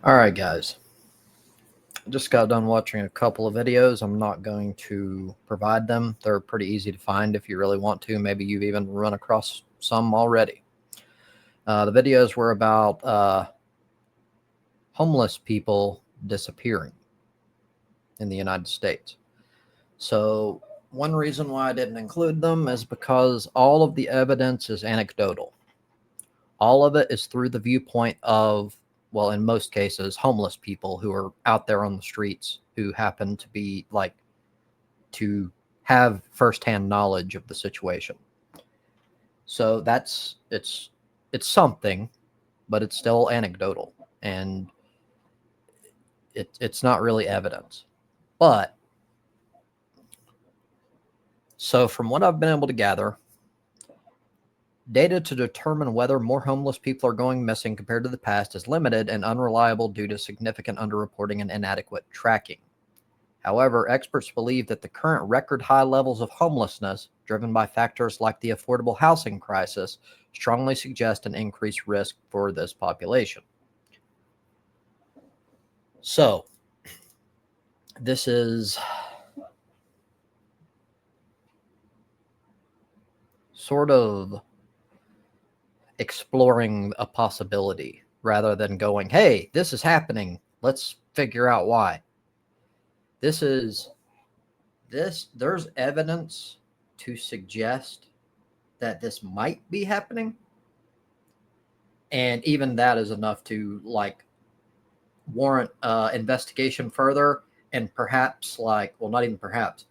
All right, guys. I just got done watching a couple of videos. I'm not going to provide them. They're pretty easy to find if you really want to. Maybe you've even run across some already. The videos were about homeless people disappearing in the United States. So, one reason why I didn't include them is because all of the evidence is anecdotal. All of it is through the viewpoint of, well, in most cases, homeless people who are out there on the streets who happen to be to have firsthand knowledge of the situation. So it's something, but it's still anecdotal, and it's not really evidence. But so from what I've been able to gather, data to determine whether more homeless people are going missing compared to the past is limited and unreliable due to significant underreporting and inadequate tracking. However, experts believe that the current record high levels of homelessness, driven by factors like the affordable housing crisis, strongly suggest an increased risk for this population. So, this is sort of exploring a possibility rather than going, hey, this is happening. Let's figure out why. There's evidence to suggest that this might be happening. And even that is enough to warrant investigation further, and perhaps not even perhaps,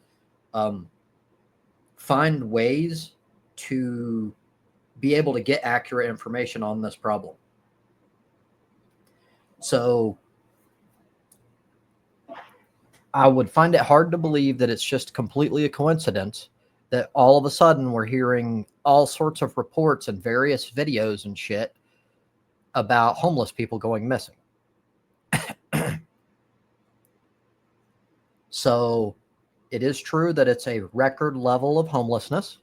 find ways to be able to get accurate information on this problem. So I would find it hard to believe that it's just completely a coincidence that all of a sudden we're hearing all sorts of reports and various videos and shit about homeless people going missing. So it is true that it's a record level of homelessness,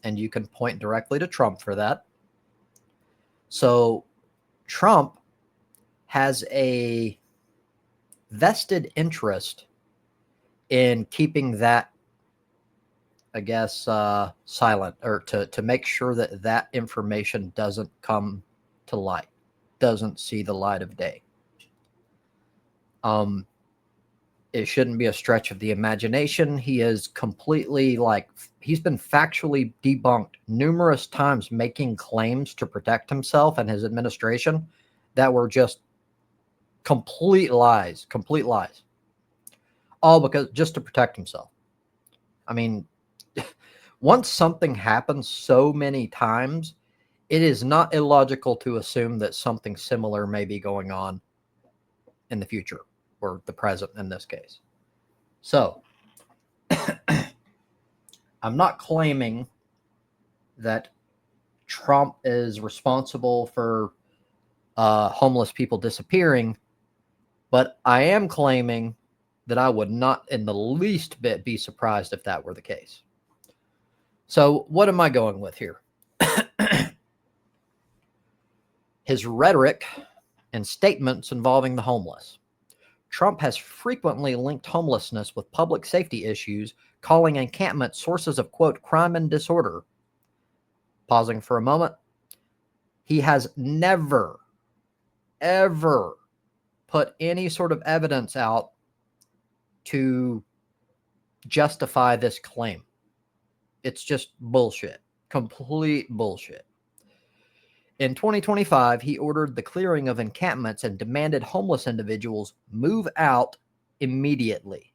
and you can point directly to Trump for that. So Trump has a vested interest in keeping that, I guess, silent, or to make sure that that information doesn't come to light, doesn't see the light of day. It shouldn't be a stretch of the imagination. He is completely he's been factually debunked numerous times, making claims to protect himself and his administration that were just complete lies. All because just to protect himself. I mean, once something happens so many times, it is not illogical to assume that something similar may be going on in the future, or the present in this case. So, I'm not claiming that Trump is responsible for homeless people disappearing, but I am claiming that I would not in the least bit be surprised if that were the case. So, what am I going with here? His rhetoric and statements involving the homeless. Trump has frequently linked homelessness with public safety issues, calling encampments sources of, quote, crime and disorder. Pausing for a moment. He has never, ever put any sort of evidence out to justify this claim. It's just bullshit. Complete bullshit. In 2025, he ordered the clearing of encampments and demanded homeless individuals move out immediately.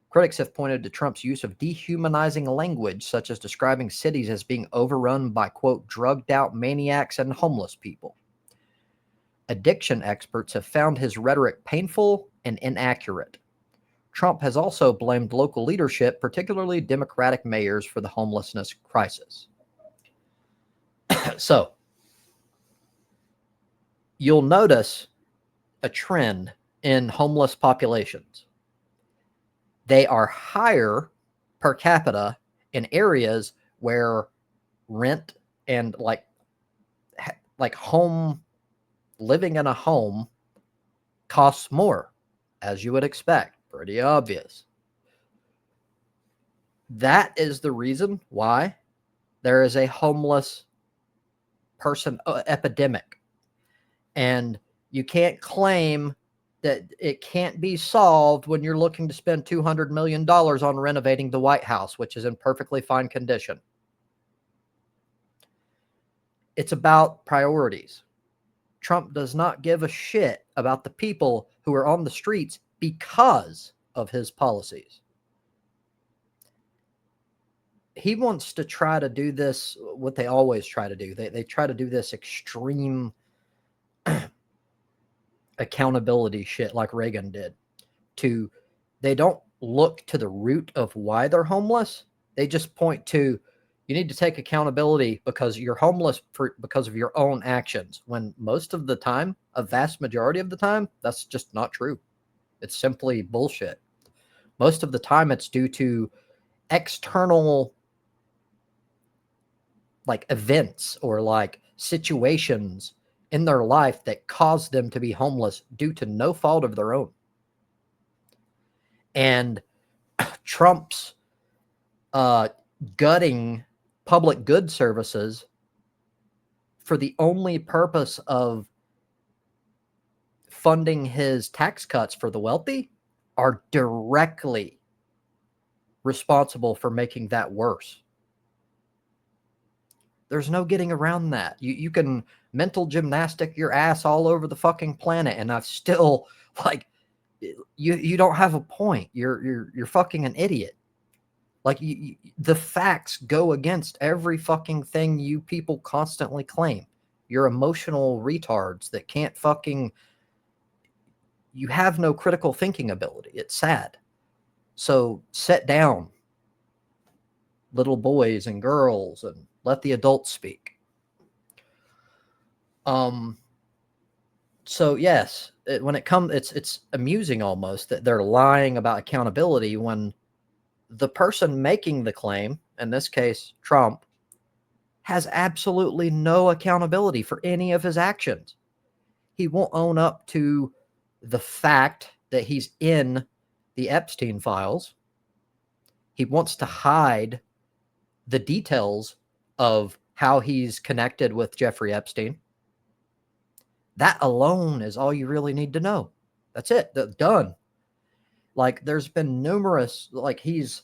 Critics have pointed to Trump's use of dehumanizing language, such as describing cities as being overrun by, quote, drugged out maniacs and homeless people. Addiction experts have found his rhetoric painful and inaccurate. Trump has also blamed local leadership, particularly Democratic mayors, for the homelessness crisis. So, you'll notice a trend in homeless populations. They are higher per capita in areas where rent and like home, living in a home costs more, as you would expect. Pretty obvious. That is the reason why there is a homeless person epidemic. And you can't claim that it can't be solved when you're looking to spend $200 million on renovating the White House, which is in perfectly fine condition. It's about priorities. Trump does not give a shit about the people who are on the streets because of his policies. He wants to try to do this, what they always try to do. They try to do this extreme accountability shit like Reagan did. They don't look to the root of why they're homeless. They just point to, you need to take accountability because you're homeless because of your own actions, when most of the time, a vast majority of the time, that's just not true. It's simply bullshit. Most of the time it's due to external like events or like situations in their life that cause them to be homeless due to no fault of their own. And Trump's gutting public good services for the only purpose of funding his tax cuts for the wealthy are directly responsible for making that worse. There's no getting around that. You can mental gymnastic your ass all over the fucking planet, and I've still like, you don't have a point. You're fucking an idiot. Like the facts go against every fucking thing you people constantly claim. You're emotional retards that can't fucking. You have no critical thinking ability. It's sad. So sit down, little boys and girls, and let the adults speak. So yes, when it comes, it's amusing almost that they're lying about accountability when the person making the claim, in this case Trump, has absolutely no accountability for any of his actions. He won't own up to the fact that he's in the Epstein files. He wants to hide the details of how he's connected with Jeffrey Epstein. That alone is all you really need to know. That's it. Done. Like, there's been numerous, like, he's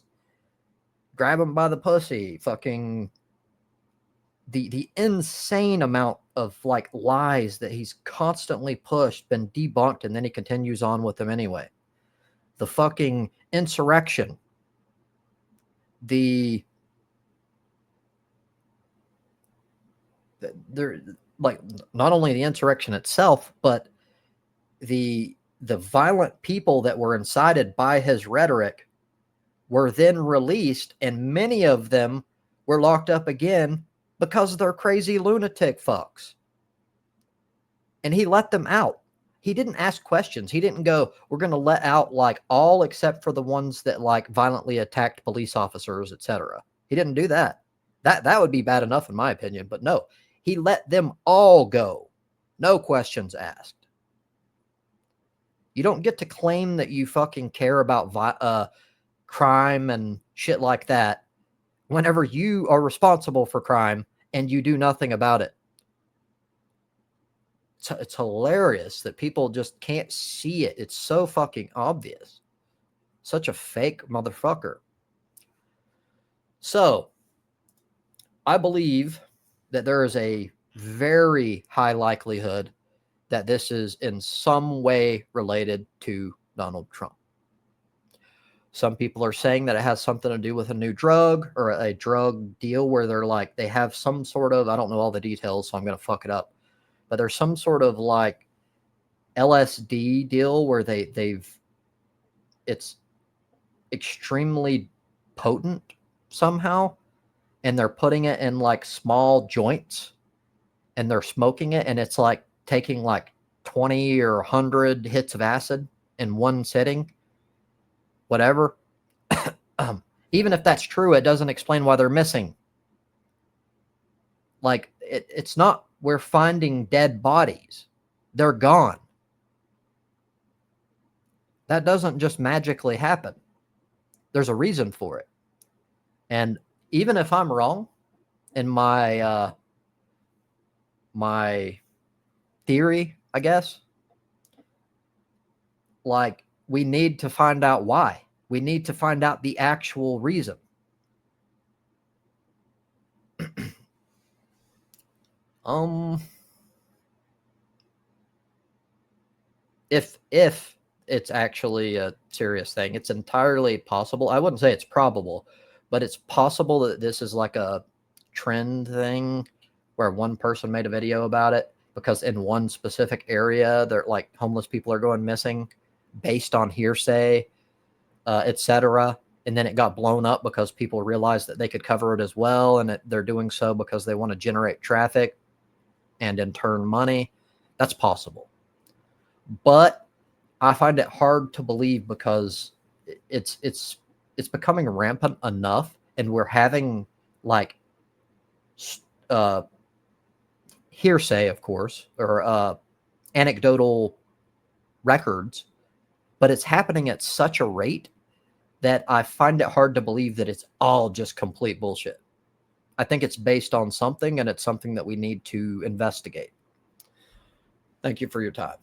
grab him by the pussy, fucking the insane amount of like lies that he's constantly pushed, been debunked, and then he continues on with them anyway. The fucking insurrection, there, like, not only the insurrection itself, but the violent people that were incited by his rhetoric were then released, and many of them were locked up again because they're crazy lunatic fucks. And he let them out. He didn't ask questions. He didn't go, we're going to let out like all except for the ones that like violently attacked police officers, etc. He didn't do that. That would be bad enough in my opinion, but no. He let them all go. No questions asked. You don't get to claim that you fucking care about crime and shit like that whenever you are responsible for crime and you do nothing about it. It's hilarious that people just can't see it. It's so fucking obvious. Such a fake motherfucker. So, I believe that there is a very high likelihood that this is in some way related to Donald Trump. Some people are saying that it has something to do with a new drug or a drug deal where they're like, they have some sort of, I don't know all the details, so I'm going to fuck it up. But there's some sort of like LSD deal where it's extremely potent somehow. And they're putting it in like small joints and they're smoking it. And it's like taking like 20 or 100 hits of acid in one sitting. Whatever. Even if that's true, it doesn't explain why they're missing. Like, it's not, we're finding dead bodies. They're gone. That doesn't just magically happen. There's a reason for it. And even if I'm wrong in my theory, I guess, like, we need to find out why. We need to find out the actual reason. If it's actually a serious thing, it's entirely possible. I wouldn't say it's probable, but it's possible that this is like a trend thing where one person made a video about it because in one specific area, they're like homeless people are going missing based on hearsay, etc. And then it got blown up because people realized that they could cover it as well, and they're doing so because they want to generate traffic and in turn money. That's possible, but I find it hard to believe because it's becoming rampant enough, and we're having like uh, hearsay, of course, or anecdotal records, but it's happening at such a rate that I find it hard to believe that it's all just complete bullshit. I think it's based on something, and it's something that we need to investigate. Thank you for your time.